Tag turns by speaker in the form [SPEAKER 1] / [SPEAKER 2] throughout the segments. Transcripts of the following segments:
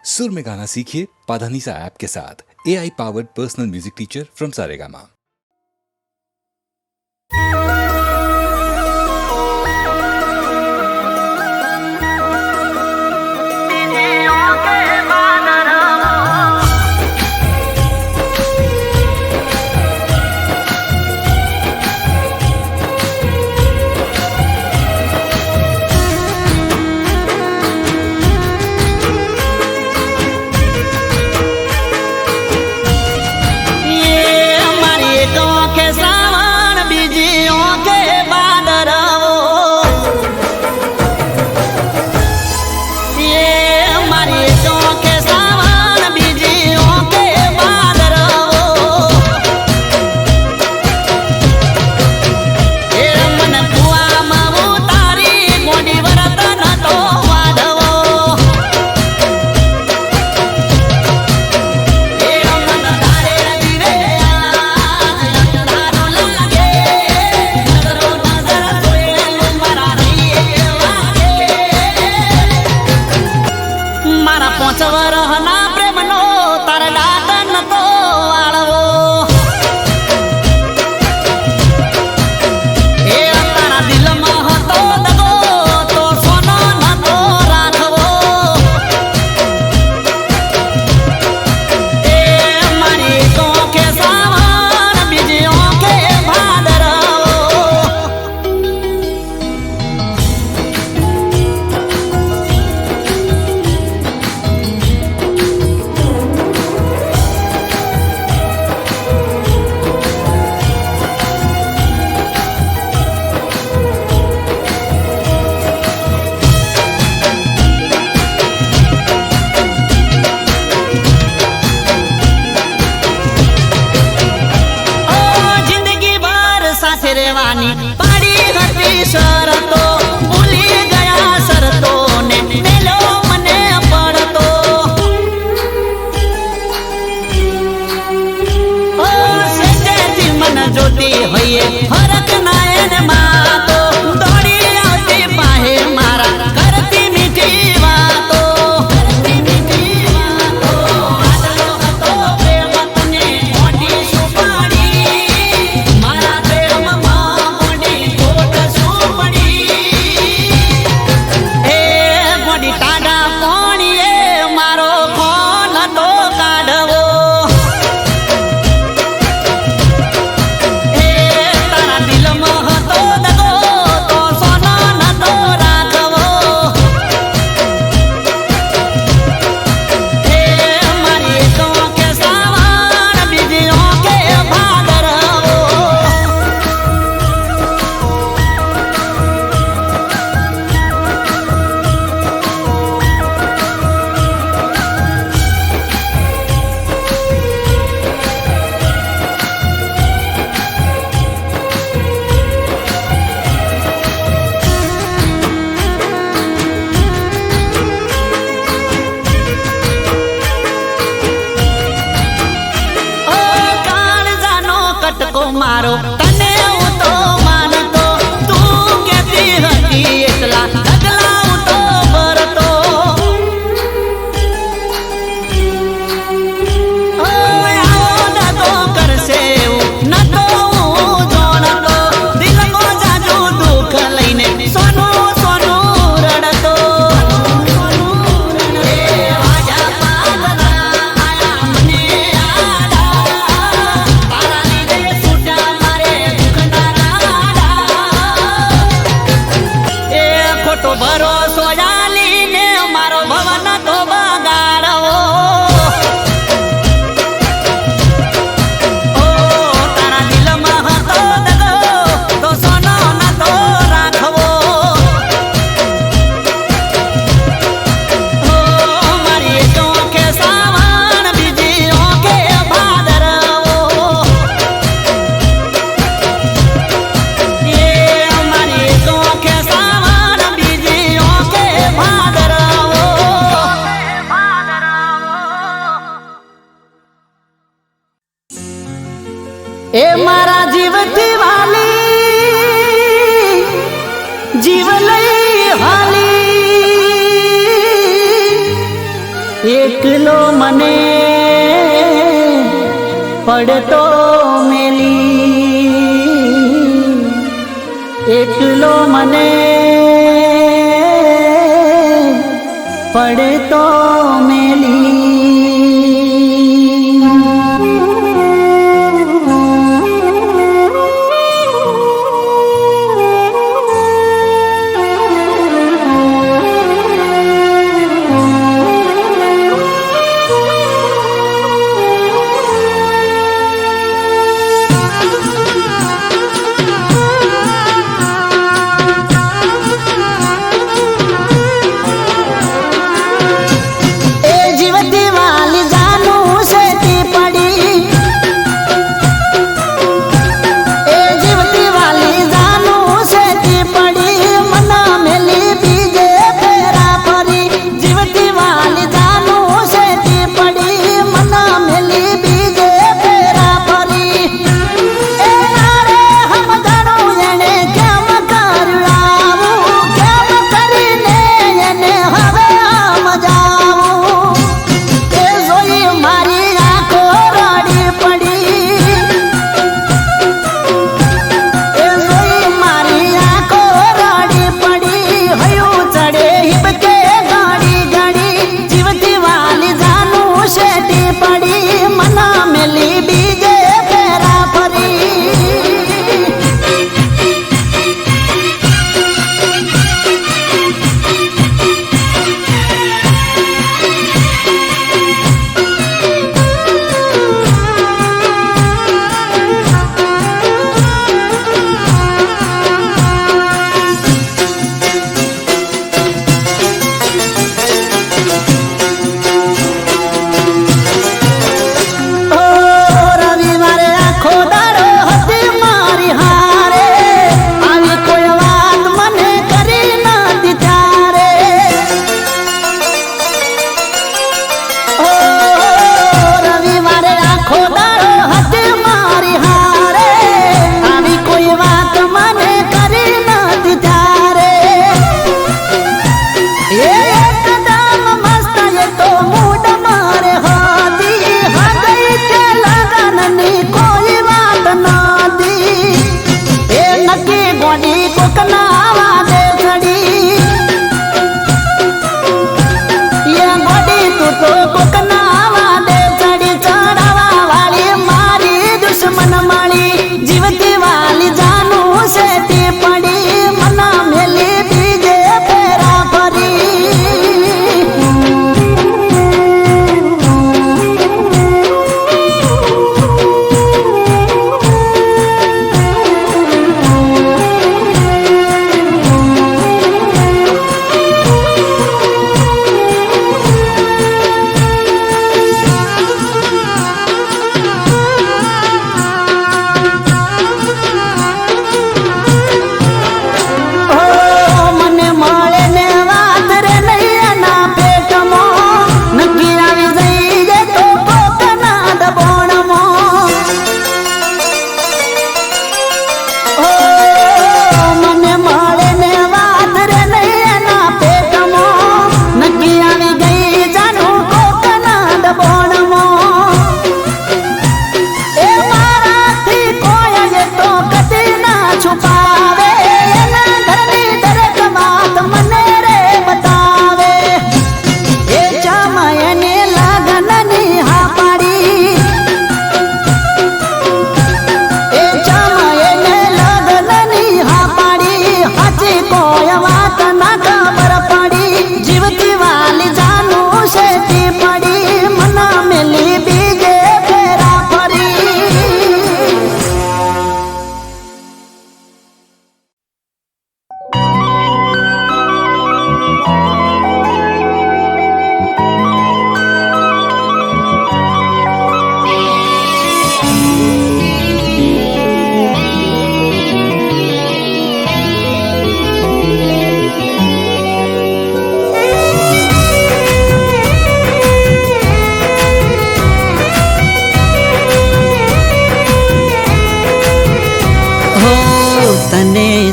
[SPEAKER 1] सुर में गाना सीखिए पाधानीसा ऐप के साथ। AI powered personal music teacher from Saregama.
[SPEAKER 2] मारो तने हूँ तो मानतो तू कहती हती एकला लगला हूँ तो बरतो आओ न तो कर से न तो जोड़तो दिल को जाजू दुख लईने सोनू सोनू रड़तो आजा पागला आया मने आदा तारा लीधे छूटा मारे दुखना राडा ए खोटो भरोસો જાલીને મારો ભવન તો બગાડવો ઓ તારા દિલમાં હતો દગો તો સોનો નતો રાખવો ઓ મારી ચોખે સાવણ બીજી ઓખે ભાદરવો એ મારી ચોખે સાવણ બીજી ઓખે ભાદરવો એ મારા જીવથી વાલી જીવ લઈ હાલી એકલો મને પડતો મેલી, એકલો મને પડતો મેલી.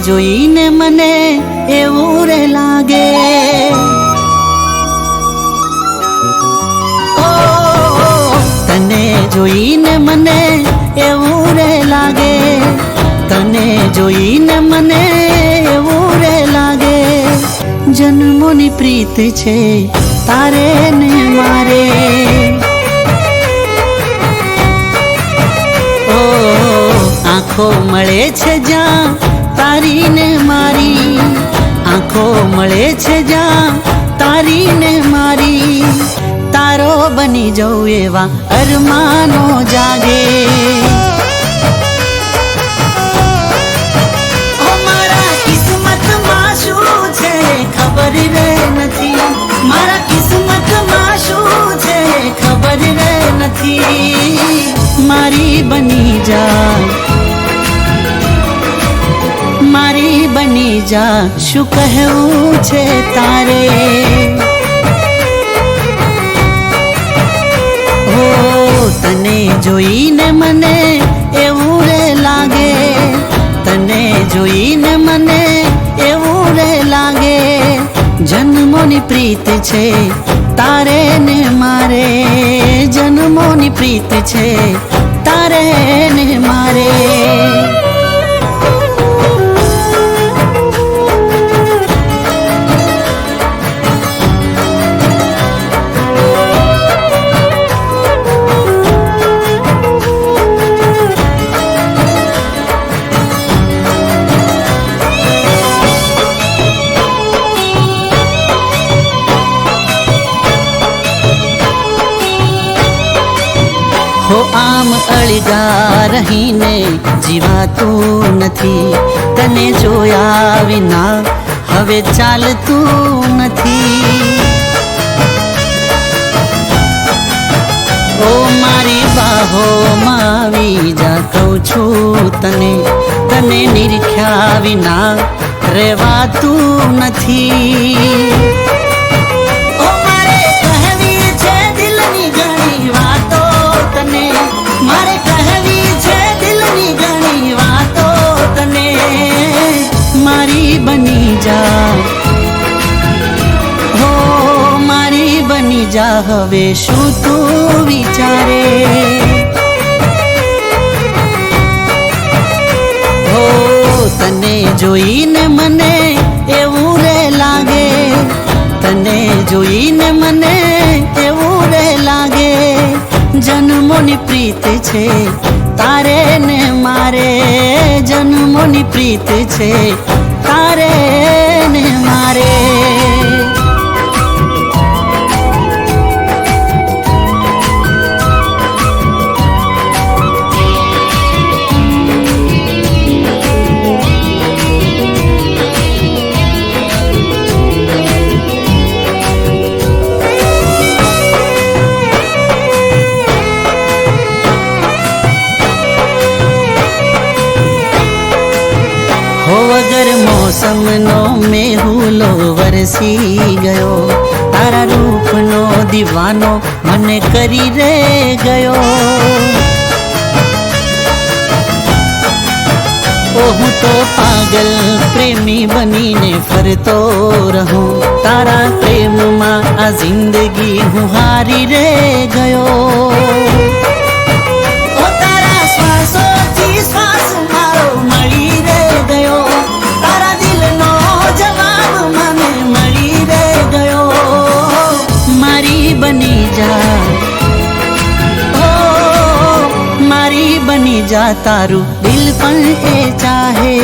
[SPEAKER 2] જોઈને મને એવું રે લાગે જોઈને મને એવું રે લાગે, તને જોઈને મને એવું રે લાગે, જન્મોની પ્રીત છે તારે ને મારે. ઓ આંખો મળે છે જ્યાં તારી ને મારી, આંખો મળે છે જ્યાં તારી ને મારી, તારો બની જવું એવા અરમાનો જાગે. ઓ મારા કિસ્મતમાં શું છે ખબર રે નથી, મારા કિસ્મતમાં શું છે ખબર રે નથી, મારી બની જા, મારી બની જા, શું કહેવું છે તારે. હો તને જોઈને મને એવું રે લાગે, તને જોઈને મને એવું રે લાગે, જન્મોની પ્રીત છે તારે ને મારે, જન્મોની પ્રીત છે તારે ને મારે. હો આમ અળગા રહીને જીવાતું નથી, તને જોયા વિના હવે ચાલતું નથી. ઓ મારી બાહોમાં આવી જા કહું છું તને, તને નિરખ્યા વિના રહેવાતું નથી. મારે કહેવી છે દિલની ઘણી વાતો તને, મારી બની જા, હો મારી બની જા, હવે શું તું વિચારે. હો તને જોઈને મને એવું રે લાગે, તને જોઈને મને એવું રે લાગે, જન્મોની પ્રીત છે તારે ને મારે, જન્મોની પ્રીત છે તારે ને મારે. વગર મોસમનો મેહુલો વરસી ગયો, તારા રૂપનો દીવાનો મને કરી રે ગયો. ઓ હું તો પાગલ પ્રેમી બનીને ફરતો રહું, તારા પ્રેમમાં આ જિંદગી હું હારી રે ગયો. ઓ તારા શ્વાસોથી શ્વાસ મારો મળી રે ગયો, તારા દિલનો જવાબ મને મળી રે ગયો, મારી બની જા, ઓ મારી બની જા, તારું દિલ પણ એ ચાહે,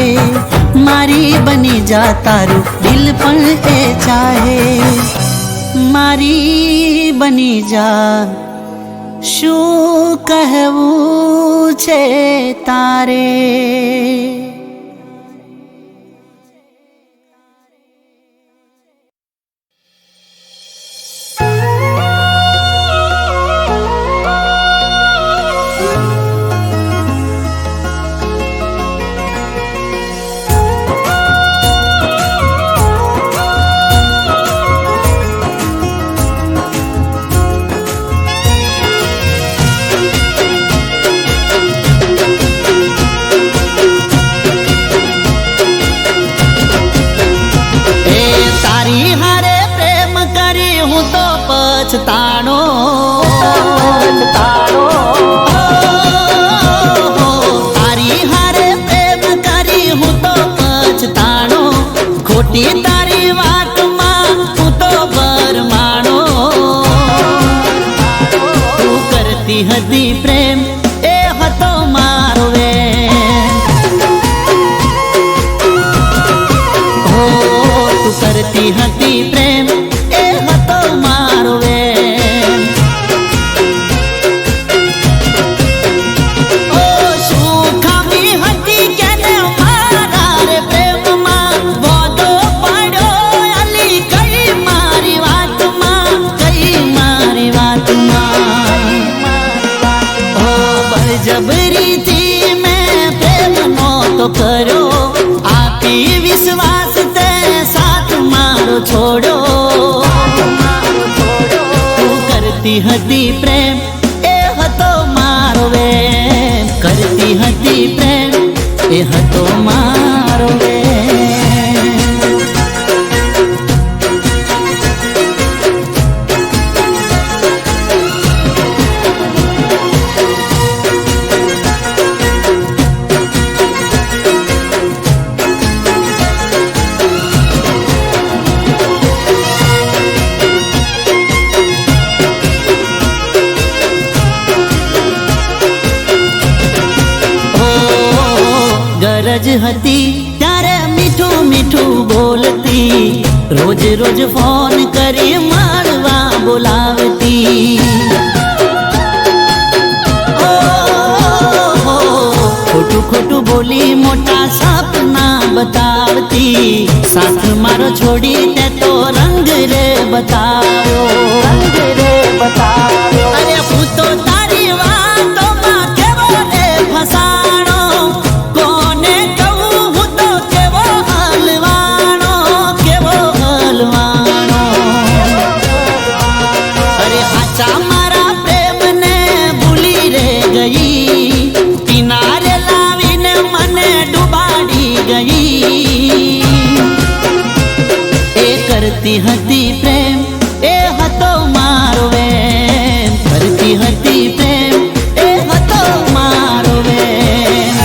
[SPEAKER 2] મારી બની જા, તારું દિલ પણ એ ચાહે, મારી બની જા, શું કહેવું છે તારે. પછતાણો ખોટી તારી વાતમાં તું તો ભરમાણો તું કરતી હતી પ્રેમ એ હતો મારો વેણ હો તું કરતી હતી પ્રેમ એ હતો મારો વેણ ઓ શું ખામી હતી કે ને મારા રે પ્રેમમાં વાદો પડ્યો અલી કઈ મારી વાતમાં ઓ બળજબરીથી મેં પ્રેમ નહોતો કર્યો આપી વિશ્વાસ તે સાથ મારો છોડ્યો તું કરતી હતી પ્રેમ એ હતો મારો વેણ કરતી હતી પ્રેમ એ હતો મારો વેણ ગરજ હતી ત્યારે મીઠું મીઠું બોલતી રોજ રોજ ફોન કરી મળવા બોલાવતી ઓ ખોટું ખોટું બોલી મોટા સપના બતાવતી સાથ મારો છોડી તે તો રંગ રે બતાવ્યો અરે હું તો તારી વાતોમાં કેવો રે ફસાણો કોને કહું હું તો કેવો હલવાણો અરે હાચા મારા પ્રેમને ભૂલી રે ગઈ કિનારે લાવીને મને ડૂબાડી ગઈ એ કરતી હતી પ્રેમ એ હતો મારો વેણ કરતી હતી પ્રેમ એ હતો મારો વેણ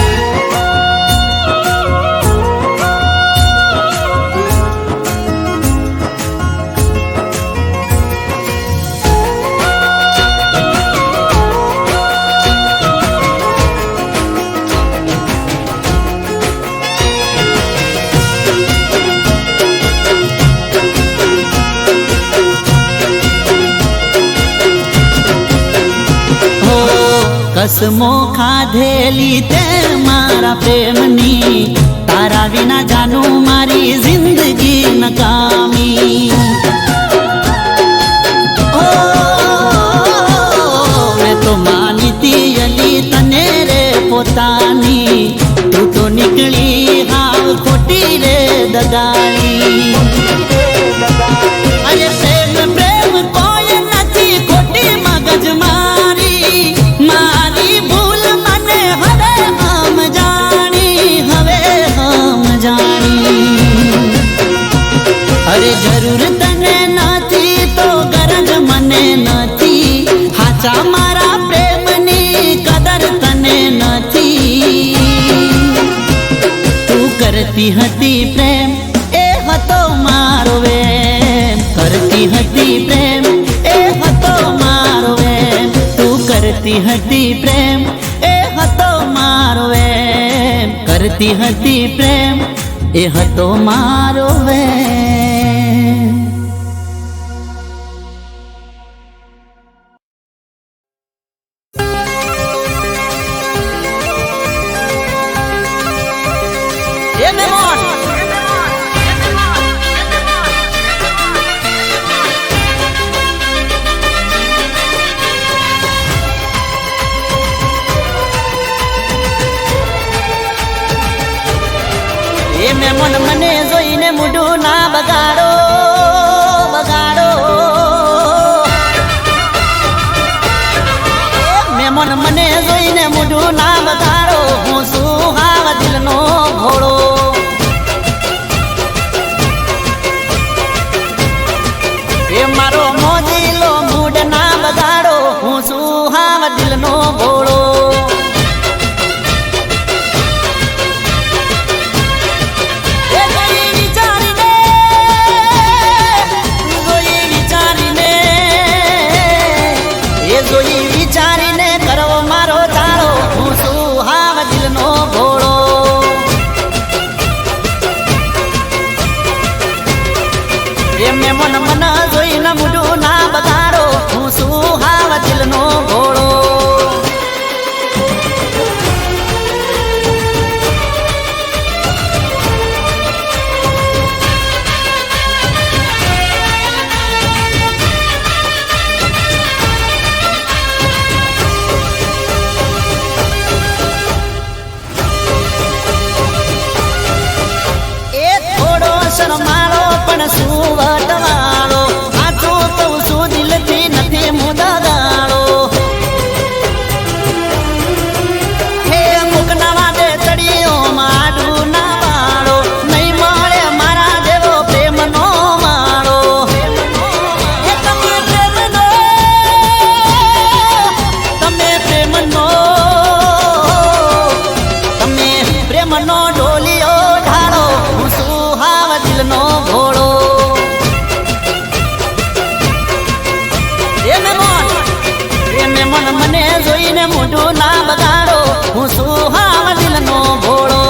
[SPEAKER 2] કસમો ખાધેલી તે મારા પ્રેમની તારા વિના જાનું મારી જિંદગી નકામી ઓ મેં તો માનીતી અલી તને રે પોતાની તું તો નીકળી હાવ ખોટી રે દગાડી અરે પ્રેમ પ્રેમ કોઈ નથી ખોટી મગજ મારી મારી ભૂલ મને હવે હમ જાણી અરે જરૂર તને નથી તો ગરજ મને નથી હાચા મારા પ્રેમની કદર તને નથી તું કરતી હતી પ્રેમ એ હતો મારો વેણ કરતી હતી પ્રેમ એ હતો મારો વેણ તું કરતી હતી પ્રેમ એ હતો મારો વેણ કરતી હતી પ્રેમ એ હતો મારો વેણ મહેમાન મને જોઈને મૂઢું ના બગાડો મહેમાન મને જોઈને મૂઢું ના બગાડો હું શું હાવ દિલનો ઘોડો એ મારો મોજીલો મૂડ ના બગાડો હું શું હાવ દિલનો ઘોડો વિચારીને જોઈ વિચારીને કરવો મારો તાળો હું છું હાવ દિલનો ભોળો એમને મન મન જોઈને મુઢું ના બગાડો હું છું હાવ દિલનો ભોળો શરમાળો પણ શું વટવાળો સાચું કહું છું દિલથી નથી મુદગાળો હે મુકના વાદે ચડીઓ માડું ના વાળો નહીં મળે મારા જેવો પ્રેમનો માળો તમે પ્રેમનો તમે પ્રેમનો ઢોલિયો ઢાળો હું શું દિલનો ભોળો એને મન મને જોઈને મોઢું ના બગાડો હું શું હાવ દિલનો ભોળો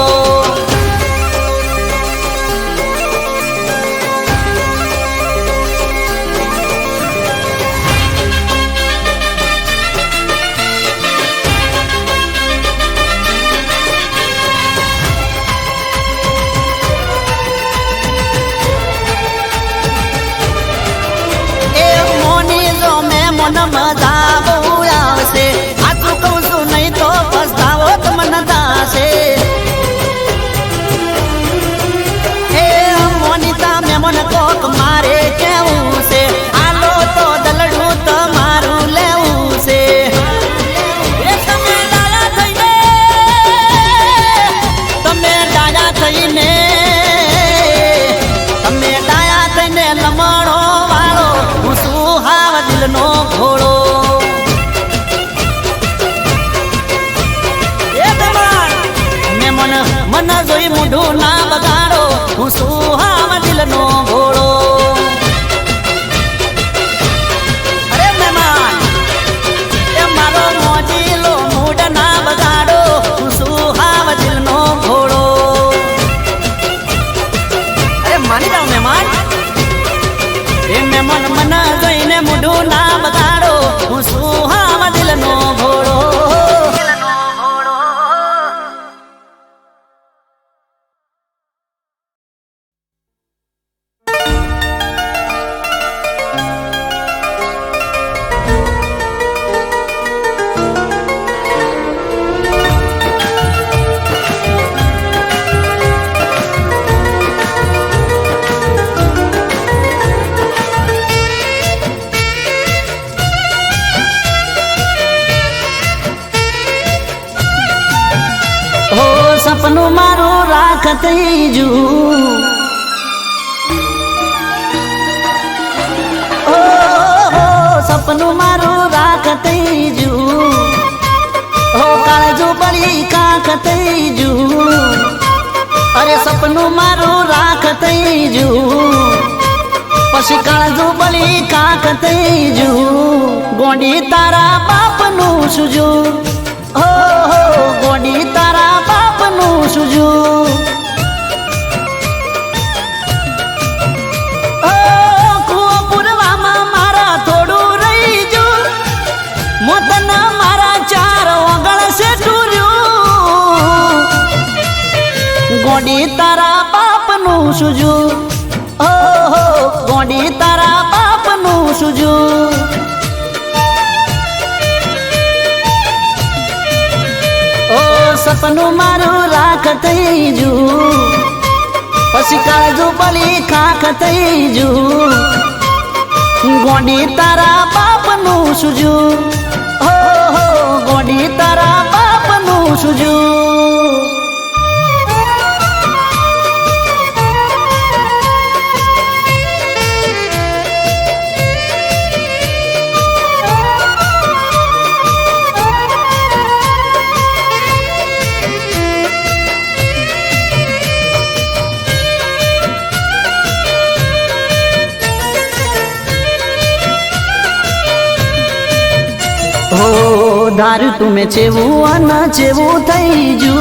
[SPEAKER 2] મન મજા બહુ આવશે સાચું કહું છું નહીં તો પસ્તાવો તમને થશે હે મોનિતા મેં મન કોક મારે કેવું છે આલો તો દલડું તમારું લેવું છે તમે ડાયા થઈને લમણો વાળો હું શું હાવ દિલનો ભોળો મન જોઈ મૂઢું ના બગાડો હું શું હાવ દિલનો ભોળો અરે મહેમાન એ મારો મોજીલો મૂઢ ના બગાડો હું શું હાવ દિલનો ભોળો અરે માની જાઓ મહેમાન એમને મન મન જોઈને મૂઢું ના બગાડો હું શું હાવ દિલનો ભોળો સપનું મારું રાખત જુ સપનું મારું રાખત જુ હો કાળજુ પડી કાંક જુ અરે સપનું મારું રાખત જુ પછી કાળજુ પડી કાંક જુ ગોંડી તારા બાપનું સુજુ હો ગોંડી તારા બાપનું સુજુ કુવાપુરવામાં મારા થોડું રહી જુ મોતના મારા ચાર ઓગળ છે ટૂર્યું ગોંડી તારા બાપનું સુજુ ગોંડી તારા બાપનું સુજુ સપનું મારું રાખત જુ પછી કાળજુ પડી ખાખ જુ ગોંડી તારા બાપનું સુજુ ગોંડી તારા બાપનું સુજુ हो धारू तुमे चेवू अन चेवू थई जू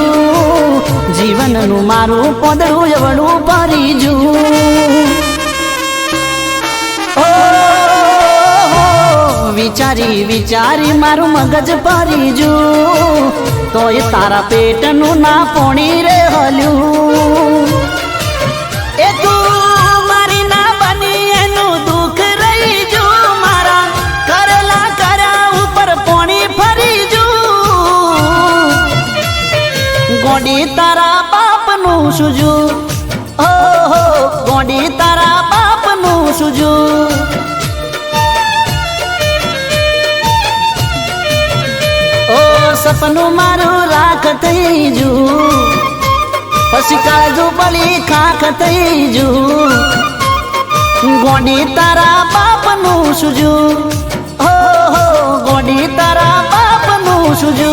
[SPEAKER 2] जीवन नु मारू पोदड़ू एवड़ू भरी जू विचारी विचारी मारू मगज भरी जू तो ये तारा पेट नु ना पोणी रे हल्यू ए तू मारी ना बनी एनु दुख रही जू मारा करेला करा ऊपर पोणी फरी जू गोडी तारा बाप नु सुजू ओ हो गोडी तारा बाप नु सुजू सपनू मारू राख तैजू पसी काजू बली खाख तैजू गोडी तारा बाप नु सुजू हो हो गोडी तारा बाप नु सुजू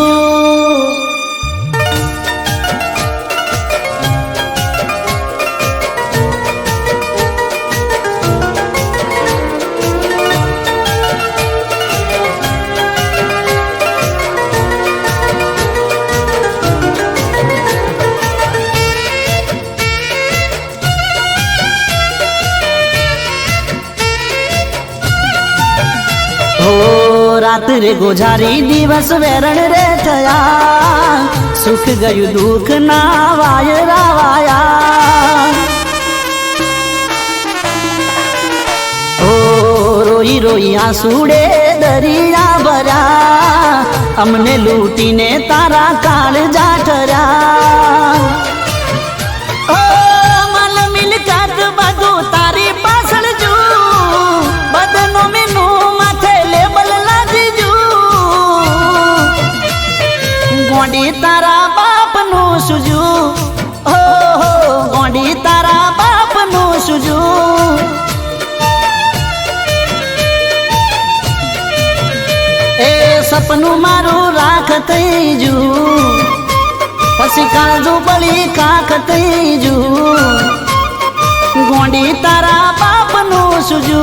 [SPEAKER 2] रात रे गुजारी दिवस वेरण रे थया सुख गयु दुख ना वाय रावाया ओ रोई रोई आंसूड़े दरिया भरा अमने लूटी ने तारा काल जाठरा ओ मल मिलकत बदू तारी पासल जू बदनो मिनू माथे लेबल गोडी तारा बाप नु सुजू हो हो गोडी तारा बाप नु सुजू ए सपनू मारू राख तैजू पसी काजू बली खाख तैजू गोडी तारा बाप नु सुजू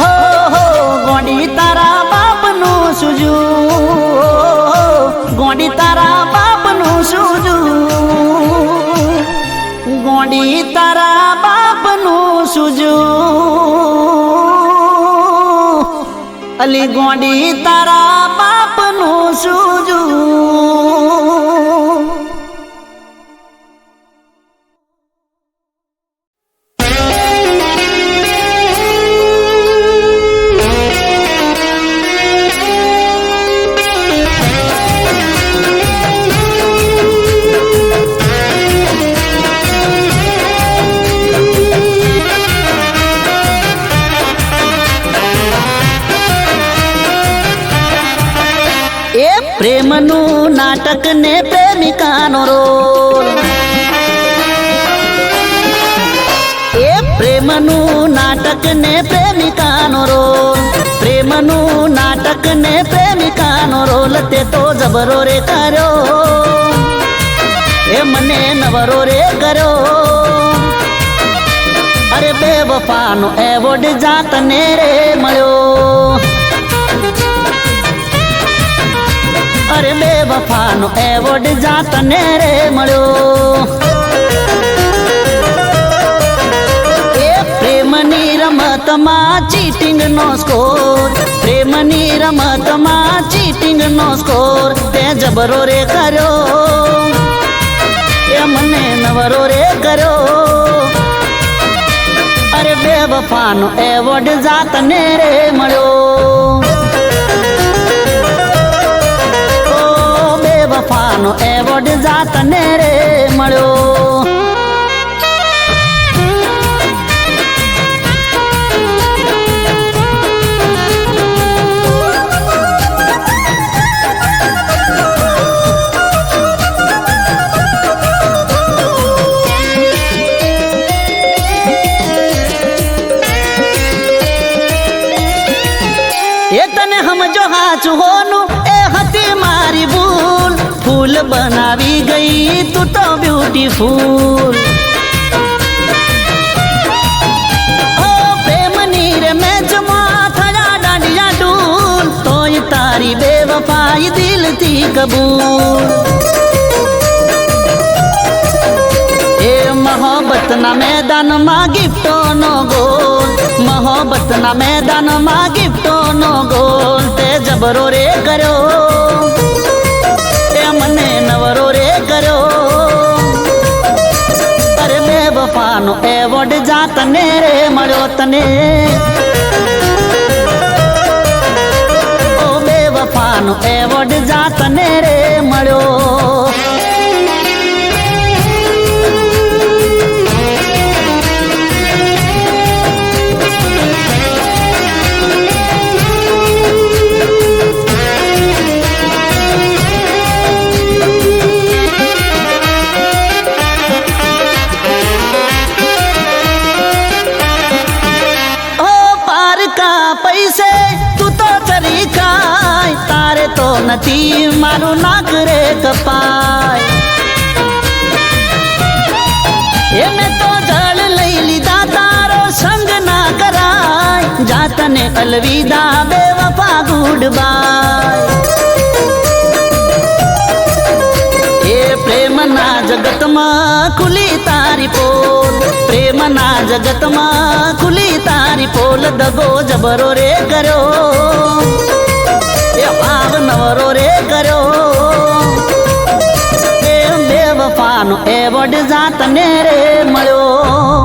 [SPEAKER 2] हो हो गोडी तारा बाप नु सुजू गोडी तारा बाप नु सुजू गोडी तारा बाप नु सुजू अली गोडी तारा बाप नु सुजू प्रेमनु नाटक ने प्रेमिकानो रोल ए प्रेमनु नाटक ने प्रेमिकानो रोल प्रेमनु नाटक ने प्रेमिकानो रोल ते तो जबरो रे करो ए मने नवरो रे करो अरे बेवफानो एवोर्ड जातने रे मळ्यो अरे बेवफानो एवोर्ड जातने रे मळ्यो ए प्रेमनी रमत में चीटिंग नो स्कोर प्रेमनी रमत में चीटिंग नो स्कोर ते जबरो रे करो ए मने नवरो रे करो अरे बेवफानो एवोर्ड जातने रे मळ्यो बेवफानो एवोर्ड जातने रे मळ्यो ये तने हम जो हाथ होनु ए हती मारी भूल फूल बनावी गई तू तो ब्यूटीफुल ओ प्रेम नीर में जमा थया डांडिया डूल तो तारी बेव થાય દિલથી કબૂલ. એ મોહબ્બતના મેદાનમાં ગિફ્ટોનો ગોલ, મોહબ્બતના મેદાનમાં ગિફ્ટોનો ગોલ. તે જબરો રે કર્યો, એ મને નવરો રે કર્યો. અરે બેવફાનો એવોર્ડ જા તને રે મળ્યો તને. ઓ બેવફાનો એવોર્ડ જા તને રે મળ્યો. પૈસે તું તો ચરી ખાય, તારે તો નથી મારું નાક રે કપાય. એ મેં તો જળ લઈ લીધા તારો સંગ ના કરાય. જાતને અલવિદા બેવફા ગુડ બાય. એ પ્રેમના જગતમાં ખુલી તારી પોલ, પ્રેમના જગતમાં ખુલી તારી પોલ. દગો જબરો રે કર્યો, એ ભાવ નવરો રે કર્યો. એ બેવફાનો એવોર્ડ જા તને રે મળ્યો.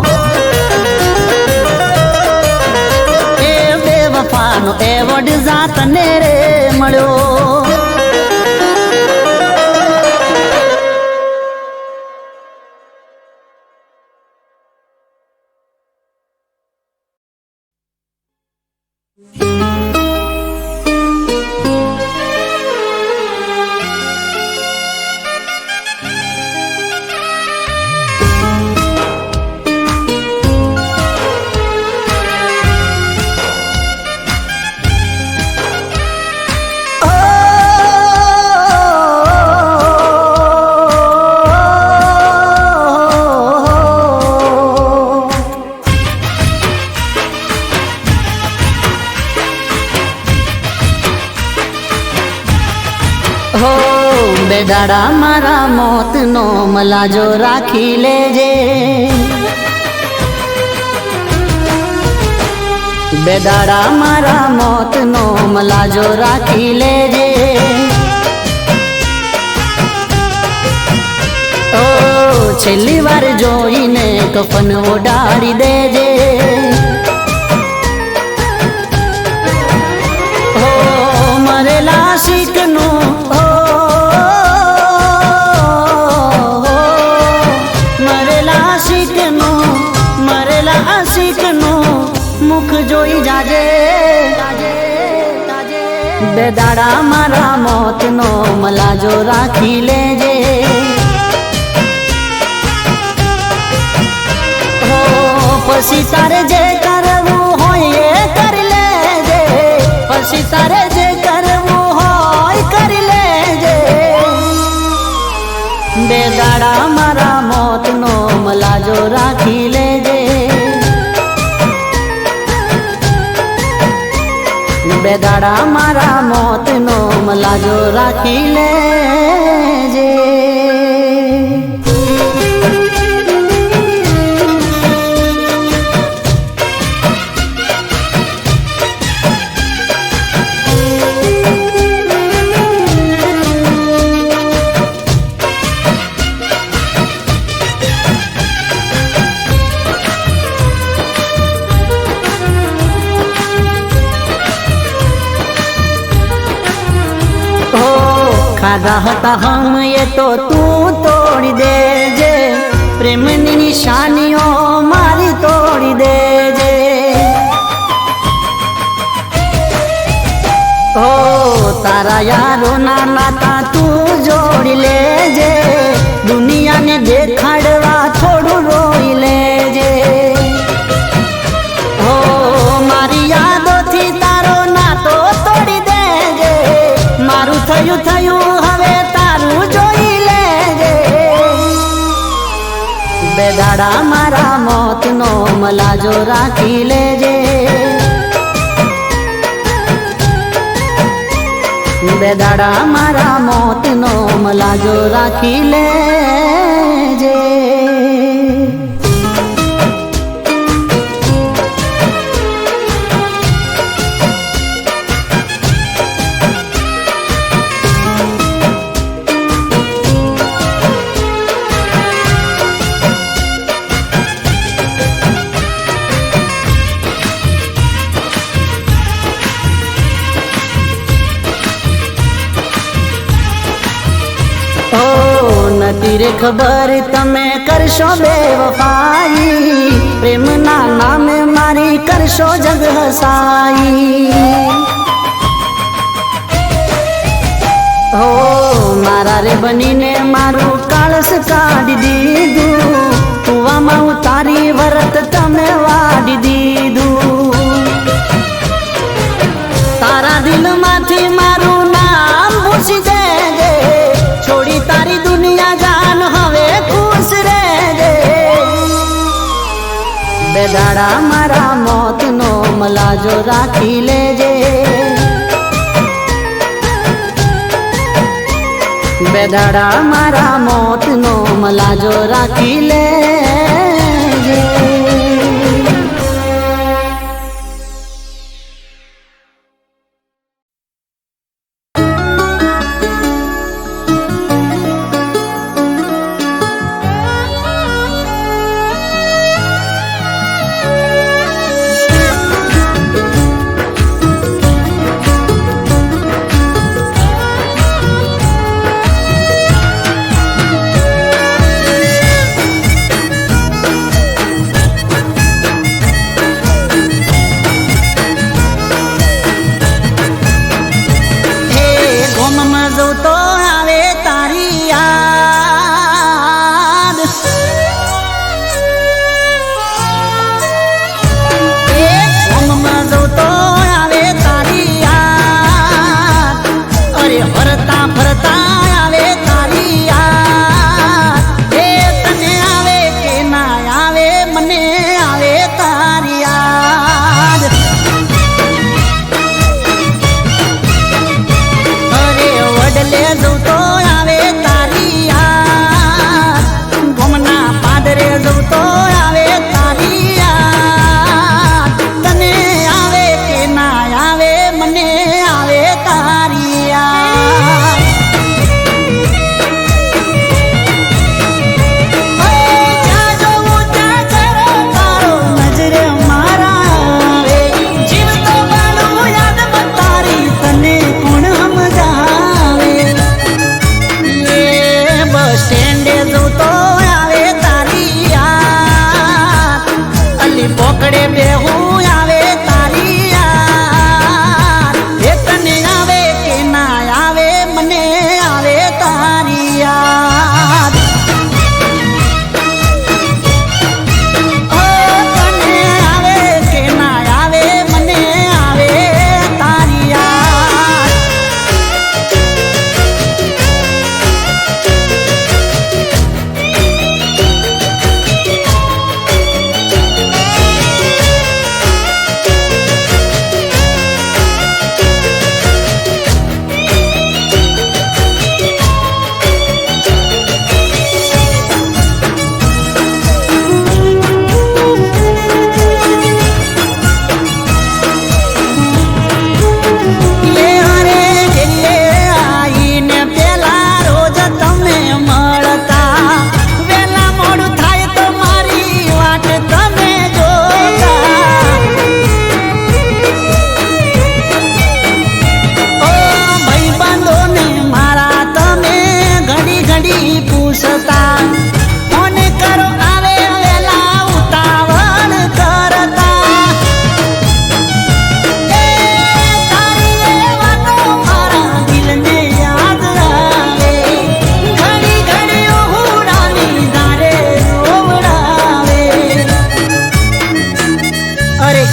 [SPEAKER 2] એ બેવફાનો એવોર્ડ જા તને રે મળ્યો. હો બેદાડા મારા મોતનો મલાજો રાખી લેજે. બેદાડા મારા મોતનો મલાજો રાખી લેજે. ઓ છેલ્લી વાર જોઈને કફન ઓડાડી દેજે. હો મરેલા શીખનું મુખ જોઈ જાજે. બેદાડા મારા મોતનો મલાજો રાખી લેજે. હો પછી તારે જે કરવું હોય એ કરી લેજે. પછી તારે જે કરવું હોય કરી લેજે. બેદાડા મારા મોતનો મલાજો રાખી લેજે. બેદાડા મારા મોતનો મલાજો રાખી લેજે. ખાધા હતા હમ એ તો તું તોડી દેજે. પ્રેમની નિશાનીઓ મારી તોડી દેજે. ઓ તારા યારોના નાતા તું જોડી લેજે. દુનિયાને દેખાડવા થોડું રોઈ લેજે. ઓ મારી યાદોથી તારો નાતો તોડી દેજે. મારું થયું થયું હવે તારું જોઈ લેજે. બેદાડા મારા મોતનો મલાજો રાખી લેજે. બે દાડા મારા મોતનો મલાજો રાખી લેજે. નથી રે ખબર તમે કરશો બેવફાઈ, પ્રેમના નામે મારી કરશો જગ હસાઈ. હો મારા રે બનીને મારું કાળસ કાઢી દીધું, કુવામાં ઉતારી વરત તમે વાડી દીધું. તારા દિલમાંથી મારું નામ ભૂસી દેજે, છોડી તારી દુનિયા જાન હવે ખુશ રહેજે. બે દાડા મારા મોતનો મલાજો રાખી લેજે. બે દાડા મારા મોતનો મલાજો રાખી લેજે.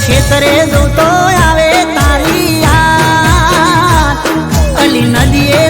[SPEAKER 3] ખેતરે જોતો આવે તારી યાદ, અલી નદીએ